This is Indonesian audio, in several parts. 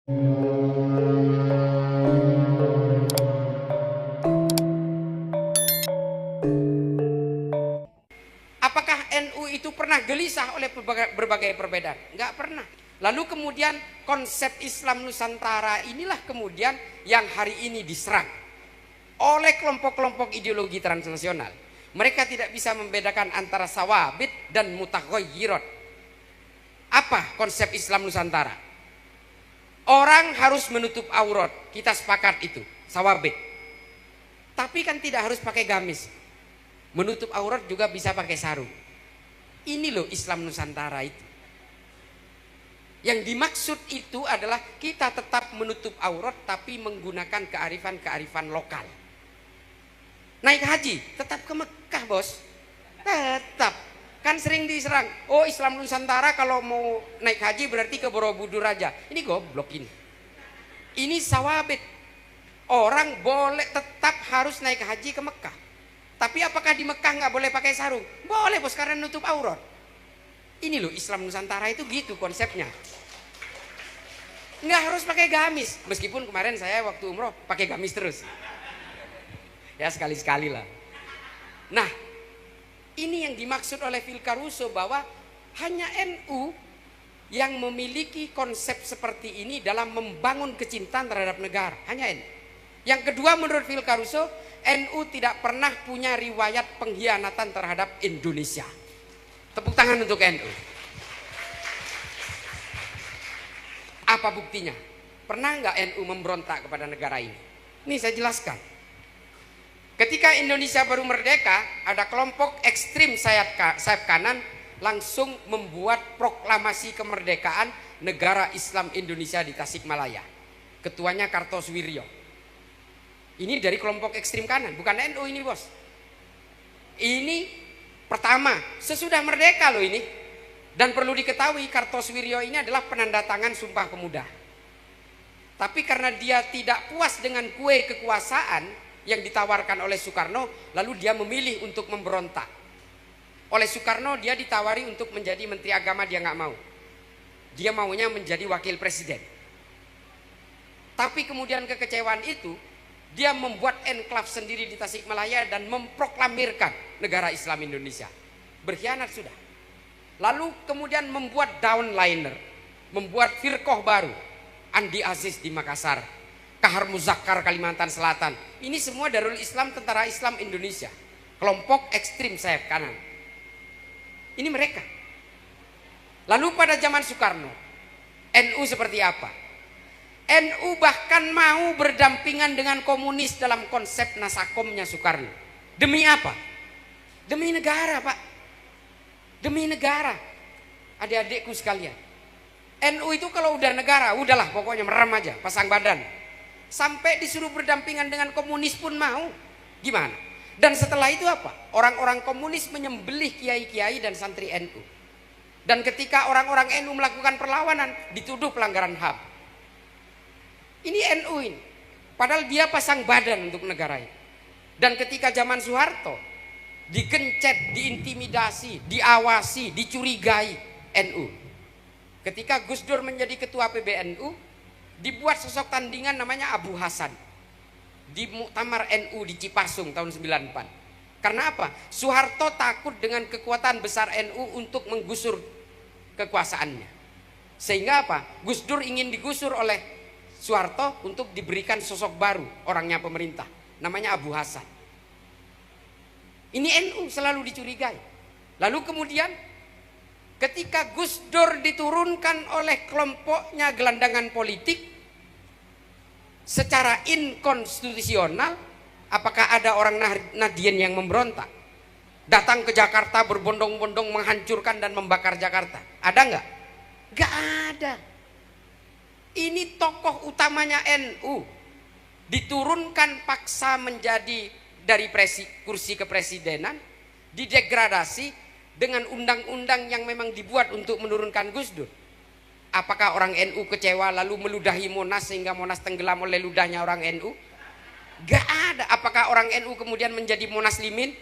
Apakah NU itu pernah gelisah oleh berbagai perbedaan? Enggak pernah. Lalu kemudian konsep Islam Nusantara inilah kemudian yang hari ini diserang oleh kelompok-kelompok ideologi transnasional. Mereka tidak bisa membedakan antara sawabit dan mutaghayyirat. Apa konsep Islam Nusantara? Orang harus menutup aurat, kita sepakat itu, sawabit. Tapi kan tidak harus pakai gamis. Menutup aurat juga bisa pakai sarung. Ini loh Islam Nusantara itu. Yang dimaksud itu adalah kita tetap menutup aurat tapi menggunakan kearifan-kearifan lokal. Naik haji tetap ke Mekah, bos. Tetap. Kan sering diserang. Oh, Islam Nusantara kalau mau naik haji berarti ke Borobudur aja. Ini goblok ini. Ini sawabit. Orang boleh tetap harus naik haji ke Mekah. Tapi apakah di Mekah nggak boleh pakai sarung? Boleh, bos, karena nutup aurat. Ini loh Islam Nusantara itu gitu konsepnya. Nggak harus pakai gamis. Meskipun kemarin saya waktu umroh pakai gamis terus. Ya sekali-sekali lah. Nah, ini yang dimaksud oleh Phil Caruso bahwa hanya NU yang memiliki konsep seperti ini dalam membangun kecintaan terhadap negara. Hanya NU. Yang kedua, menurut Phil Caruso, NU tidak pernah punya riwayat pengkhianatan terhadap Indonesia. Tepuk tangan untuk NU. Apa buktinya? Pernah nggak NU memberontak kepada negara ini? Ini saya jelaskan. Ketika Indonesia baru merdeka, ada kelompok ekstrim sayap kanan langsung membuat proklamasi kemerdekaan negara Islam Indonesia di Tasikmalaya. Ketuanya Kartosoewirjo. Ini dari kelompok ekstrim kanan, bukan NU ini, bos. Ini pertama, sesudah merdeka loh ini. Dan perlu diketahui Kartosoewirjo ini adalah penandatangan Sumpah Pemuda. Tapi karena dia tidak puas dengan kue kekuasaan yang ditawarkan oleh Soekarno, lalu dia memilih untuk memberontak. Oleh Soekarno dia ditawari untuk menjadi Menteri Agama, dia nggak mau. Dia maunya menjadi Wakil Presiden. Tapi kemudian kekecewaan itu, dia membuat enklave sendiri di Tasikmalaya dan memproklamirkan negara Islam Indonesia. Berkhianat sudah. Lalu kemudian membuat downliner, membuat firqoh baru, Andi Aziz di Makassar, Kahar Muzakkar Kalimantan Selatan. Ini semua Darul Islam, Tentara Islam Indonesia, kelompok ekstrim sayap kanan. Ini mereka. Lalu pada zaman Soekarno, NU seperti apa? NU bahkan mau berdampingan dengan komunis dalam konsep nasakomnya Soekarno. Demi apa? Demi negara, Pak. Demi negara. Adik-adikku sekalian, NU itu kalau udah negara, udahlah pokoknya merem aja, pasang badan. Sampai disuruh berdampingan dengan komunis pun mau. Gimana? Dan setelah itu apa? Orang-orang komunis menyembelih kiai-kiai dan santri NU. Dan ketika orang-orang NU melakukan perlawanan, dituduh pelanggaran HAM. Ini NU ini. Padahal dia pasang badan untuk negara ini. Dan ketika zaman Soeharto, digencet, diintimidasi, diawasi, dicurigai NU. Ketika Gus Dur menjadi ketua PBNU, dibuat sosok tandingan namanya Abu Hasan di Muktamar NU di Cipasung tahun 94. Karena apa? Soeharto takut dengan kekuatan besar NU untuk menggusur kekuasaannya. Sehingga apa? Gus Dur ingin digusur oleh Soeharto untuk diberikan sosok baru, orangnya pemerintah, namanya Abu Hasan. Ini NU selalu dicurigai. Lalu kemudian ketika Gus Dur diturunkan oleh kelompoknya gelandangan politik secara inkonstitusional, apakah ada orang Nahdien yang memberontak? Datang ke Jakarta berbondong-bondong menghancurkan dan membakar Jakarta. Ada nggak? Nggak ada. Ini tokoh utamanya NU diturunkan paksa menjadi dari kursi kepresidenan, didegradasi dengan undang-undang yang memang dibuat untuk menurunkan Gus Dur. Apakah orang NU kecewa lalu meludahi Monas sehingga Monas tenggelam oleh ludahnya orang NU? Gak ada. Apakah orang NU kemudian menjadi Monas Limin?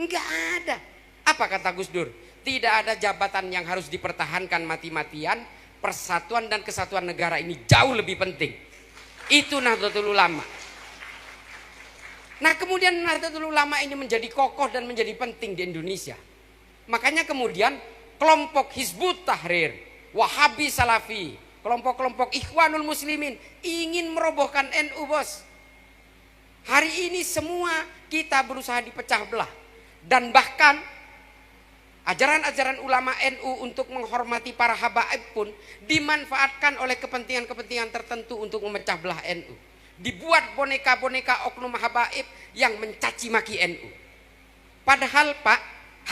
Gak ada. Apa kata Gus Dur? Tidak ada jabatan yang harus dipertahankan mati-matian persatuan dan kesatuan negara ini jauh lebih penting. Itu Nahdlatul Ulama. Nah kemudian Nahdlatul Ulama ini menjadi kokoh dan menjadi penting di Indonesia. Makanya kemudian kelompok Hizbut Tahrir, Wahabi Salafi, kelompok-kelompok Ikhwanul Muslimin ingin merobohkan NU, bos. Hari ini semua kita berusaha dipecah belah. Dan bahkan ajaran-ajaran ulama NU untuk menghormati para habaib pun dimanfaatkan oleh kepentingan-kepentingan tertentu untuk memecah belah NU. Dibuat boneka-boneka oknum habaib yang mencaci maki NU. Padahal Pak,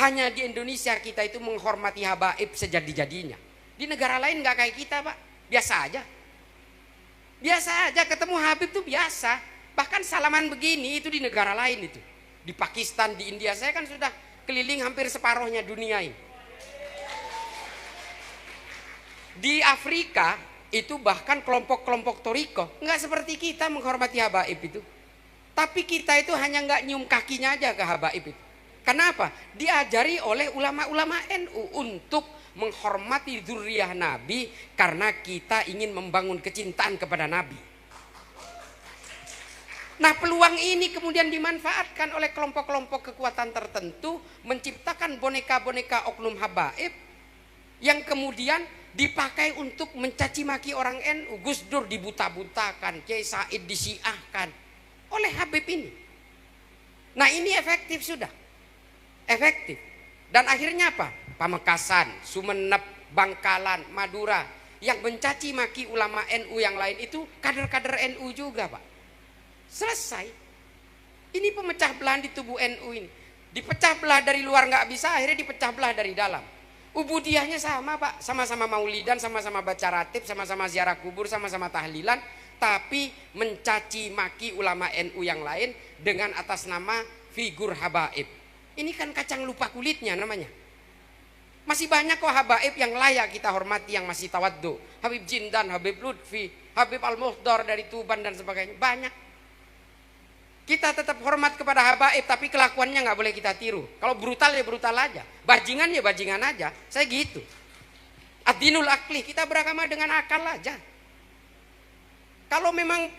hanya di Indonesia kita itu menghormati habaib sejadi-jadinya. Di negara lain nggak kayak kita Pak, biasa aja. Biasa aja, ketemu Habib tuh biasa. Bahkan salaman begini itu di negara lain itu. Di Pakistan, di India, saya kan sudah keliling hampir separuhnya dunia ini. Di Afrika itu bahkan kelompok-kelompok toriko nggak seperti kita menghormati habaib itu. Tapi kita itu hanya nggak nyium kakinya aja ke habaib itu. Kenapa? Diajari oleh ulama-ulama NU untuk menghormati dzurriyyah Nabi karena kita ingin membangun kecintaan kepada Nabi. Nah peluang ini kemudian dimanfaatkan oleh kelompok-kelompok kekuatan tertentu menciptakan boneka-boneka oknum habaib yang kemudian dipakai untuk mencaci maki orang NU. Gus Dur dibuta-butakan, Kiai Said disiahkan oleh Habib ini. Nah ini efektif sudah, efektif. Dan akhirnya apa? Pamekasan, Sumeneb, Bangkalan, Madura yang mencaci maki ulama NU yang lain itu kader-kader NU juga Pak. Selesai. Ini pemecah belahan di tubuh NU ini. Dipecah belah dari luar nggak bisa, akhirnya dipecah belah dari dalam. Ubudiyahnya sama Pak, sama-sama maulidan, sama-sama baca ratib, sama-sama ziarah kubur, sama-sama tahlilan, tapi mencaci maki ulama NU yang lain dengan atas nama figur habaib. Ini kan kacang lupa kulitnya namanya. Masih banyak kok habaib yang layak kita hormati yang masih tawaddu. Habib Jindan, Habib Lutfi, Habib Al-Muhdar dari Tuban dan sebagainya, banyak. Kita tetap hormat kepada habaib, tapi kelakuannya nggak boleh kita tiru. Kalau brutal ya brutal aja, bajingan ya bajingan aja. Saya gitu. Ad-dinul akli, kita beragama dengan akal aja. Kalau memang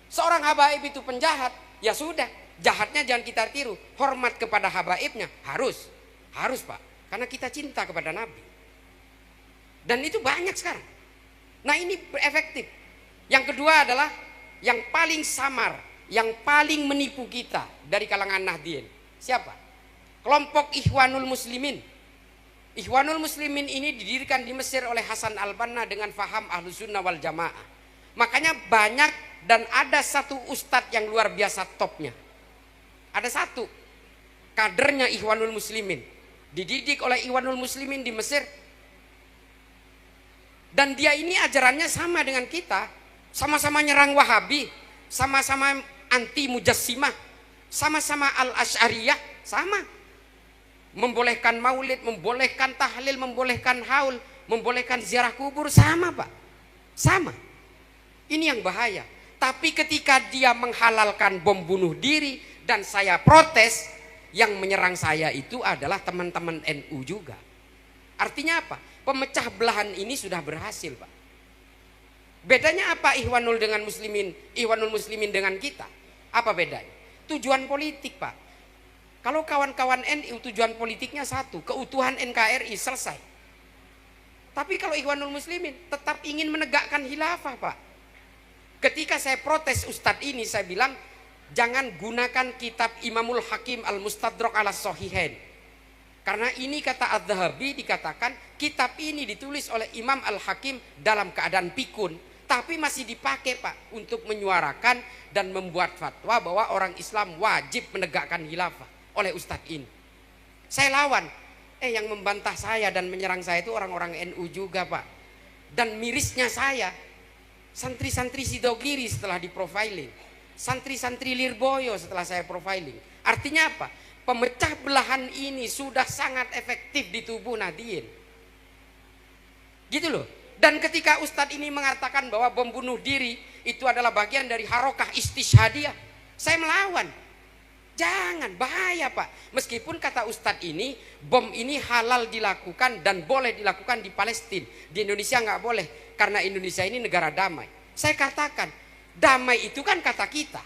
seorang habaib itu penjahat, ya sudah, jahatnya jangan kita tiru. Hormat kepada habaibnya harus Pak, karena kita cinta kepada Nabi. Dan itu banyak sekarang. Nah ini efektif. Yang kedua adalah yang paling samar, yang paling menipu kita dari kalangan Nahdien. Siapa? Kelompok Ikhwanul Muslimin. Ikhwanul Muslimin ini didirikan di Mesir oleh Hasan al-Banna dengan faham Ahlus Sunnah wal Jamaah. Makanya banyak dan ada satu ustadz yang luar biasa topnya. Ada satu kadernya Ikhwanul Muslimin, dididik oleh Ikhwanul Muslimin di Mesir. Dan dia ini ajarannya sama dengan kita, sama-sama nyerang Wahabi, sama-sama anti mujassimah, sama-sama al-asy'ariyah, sama. Membolehkan maulid, membolehkan tahlil, membolehkan haul, membolehkan ziarah kubur, sama Pak. Sama. Ini yang bahaya. Tapi ketika dia menghalalkan bom bunuh diri dan saya protes, yang menyerang saya itu adalah teman-teman NU juga. Artinya apa? Pemecah belahan ini sudah berhasil Pak. Bedanya apa Ikhwanul dengan Muslimin, Ikhwanul Muslimin dengan kita? Apa bedanya? Tujuan politik Pak. Kalau kawan-kawan NU tujuan politiknya satu, keutuhan NKRI, selesai. Tapi kalau Ikhwanul Muslimin tetap ingin menegakkan khilafah Pak. Ketika saya protes Ustadz ini, saya bilang jangan gunakan kitab Imamul Hakim Al-Mustadrak ala Sahihain. Karena ini kata Az-Zahabi dikatakan kitab ini ditulis oleh Imam Al-Hakim dalam keadaan pikun, tapi masih dipakai Pak untuk menyuarakan dan membuat fatwa bahwa orang Islam wajib menegakkan khilafah oleh Ustadz ini. Saya lawan. Yang membantah saya dan menyerang saya itu orang-orang NU juga Pak. Dan mirisnya saya, santri-santri Sidogiri setelah diprofiling, santri-santri Lirboyo setelah saya profiling. Artinya apa? Pemecah belahan ini sudah sangat efektif di tubuh Nahdien. Gitu loh. Dan ketika Ustadz ini mengatakan bahwa bom bunuh diri itu adalah bagian dari harokah istishhadiyah, saya melawan. Jangan, bahaya Pak. Meskipun kata Ustadz ini, bom ini halal dilakukan dan boleh dilakukan di Palestina. Di Indonesia nggak boleh, karena Indonesia ini negara damai. Saya katakan, damai itu kan kata kita.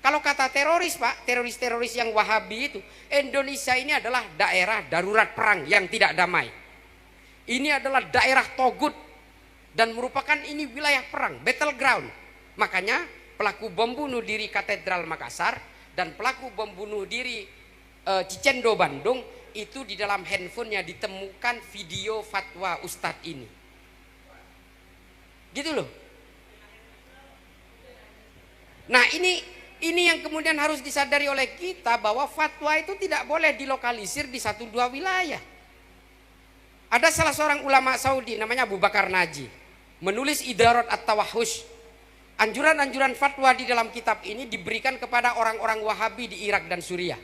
Kalau kata teroris Pak, teroris-teroris yang Wahabi itu, Indonesia ini adalah daerah darurat perang yang tidak damai. Ini adalah daerah togut dan merupakan ini wilayah perang, battleground. Makanya pelaku bom bunuh diri Katedral Makassar dan pelaku bom bunuh diri Cicendo Bandung itu di dalam handphonenya ditemukan video fatwa Ustadz ini. Gitu loh. Nah ini yang kemudian harus disadari oleh kita, bahwa fatwa itu tidak boleh dilokalisir di 1-2 wilayah. Ada salah seorang ulama Saudi namanya Abu Bakar Naji menulis Idarat At-Tawahhush. Anjuran-anjuran fatwa di dalam kitab ini diberikan kepada orang-orang Wahabi di Irak dan Suriah.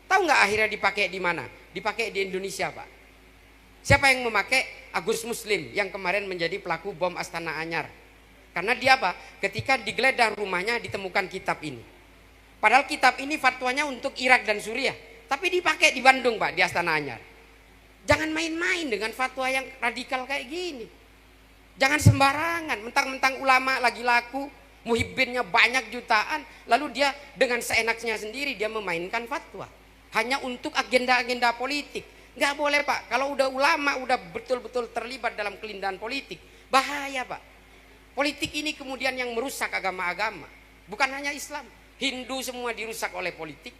Tahu nggak akhirnya dipakai di mana? Dipakai di Indonesia Pak. Siapa yang memakai? Agus Muslim yang kemarin menjadi pelaku bom Astana Anyar. Karena dia apa? Ketika digeledah rumahnya ditemukan kitab ini. Padahal kitab ini fatwanya untuk Irak dan Suriah, tapi dipakai di Bandung Pak, di Astana Anyar. Jangan main-main dengan fatwa yang radikal kayak gini. Jangan sembarangan, mentang-mentang ulama lagi laku, muhibbinnya banyak jutaan, lalu dia dengan seenaknya sendiri dia memainkan fatwa hanya untuk agenda-agenda politik. Nggak boleh Pak. Kalau udah ulama udah betul-betul terlibat dalam kelindahan politik, bahaya Pak. Politik ini kemudian yang merusak agama-agama. Bukan hanya Islam, Hindu semua dirusak oleh politik.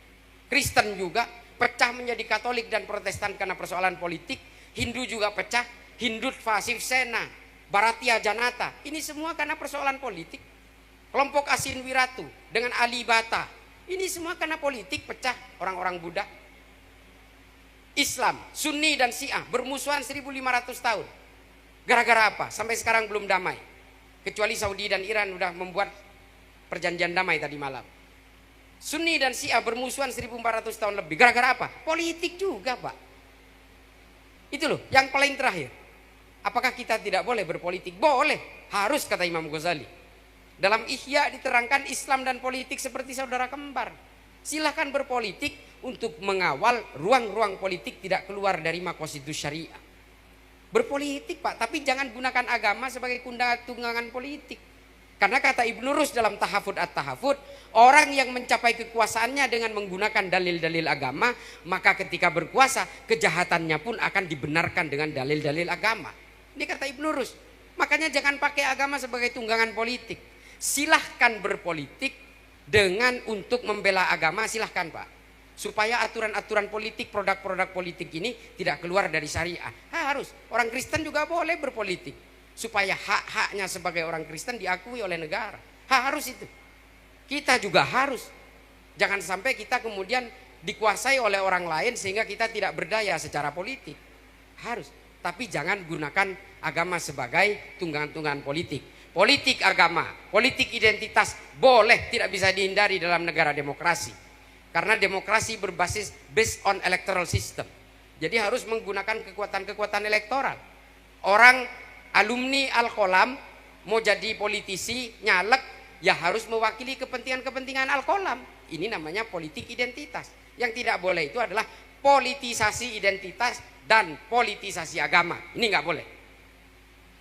Kristen juga pecah menjadi Katolik dan Protestan karena persoalan politik. Hindu juga pecah, Hindutva, Sivsena, Bharatiya Janata, ini semua karena persoalan politik. Kelompok Asin Wiratu dengan Ali Bata, ini semua karena politik pecah orang-orang Buddha. Islam, Sunni dan Syiah bermusuhan 1500 tahun. Gara-gara apa? Sampai sekarang belum damai. Kecuali Saudi dan Iran sudah membuat perjanjian damai tadi malam. Sunni dan Syiah bermusuhan 1400 tahun lebih. Gara-gara apa? Politik juga Pak. Itu loh yang paling terakhir. Apakah kita tidak boleh berpolitik? Boleh, harus kata Imam Ghazali. Dalam Ihya diterangkan Islam dan politik seperti saudara kembar. Silahkan berpolitik untuk mengawal ruang-ruang politik tidak keluar dari maqasidus syariah. Berpolitik Pak, tapi jangan gunakan agama sebagai tunggangan politik. Karena kata Ibnu Rus dalam Tahafud At-Tahafud, orang yang mencapai kekuasaannya dengan menggunakan dalil-dalil agama, maka ketika berkuasa kejahatannya pun akan dibenarkan dengan dalil-dalil agama. Ini kata Ibnu Rus. Makanya jangan pakai agama sebagai tunggangan politik. Silahkan berpolitik dengan untuk membela agama, silahkan Pak. Supaya aturan-aturan politik, produk-produk politik ini tidak keluar dari syariah. Harus. Orang Kristen juga boleh berpolitik. Supaya hak-haknya sebagai orang Kristen diakui oleh negara. Harus itu. Kita juga harus. Jangan sampai kita kemudian dikuasai oleh orang lain sehingga kita tidak berdaya secara politik. Harus. Tapi jangan gunakan agama sebagai tunggangan-tunggangan politik. Politik agama, politik identitas boleh, tidak bisa dihindari dalam negara demokrasi. Karena demokrasi berbasis based on electoral system. Jadi harus menggunakan kekuatan-kekuatan elektoral. Orang alumni Al-Qalam mau jadi politisi, nyalek, ya harus mewakili kepentingan-kepentingan Al-Qalam. Ini namanya politik identitas. Yang tidak boleh itu adalah politisasi identitas dan politisasi agama. Ini nggak boleh.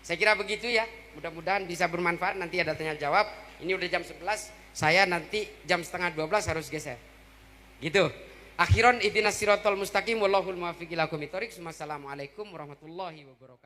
Saya kira begitu ya. Mudah-mudahan bisa bermanfaat. Nanti ada tanya jawab. Ini udah jam 11. Saya nanti jam setengah 12 harus geser. Gitu. Akhiron ihdinas siratal mustaqim wallahul muwaffiq ila aqwamit thoriq. Wassalamualaikum warahmatullahi wabarakatuh.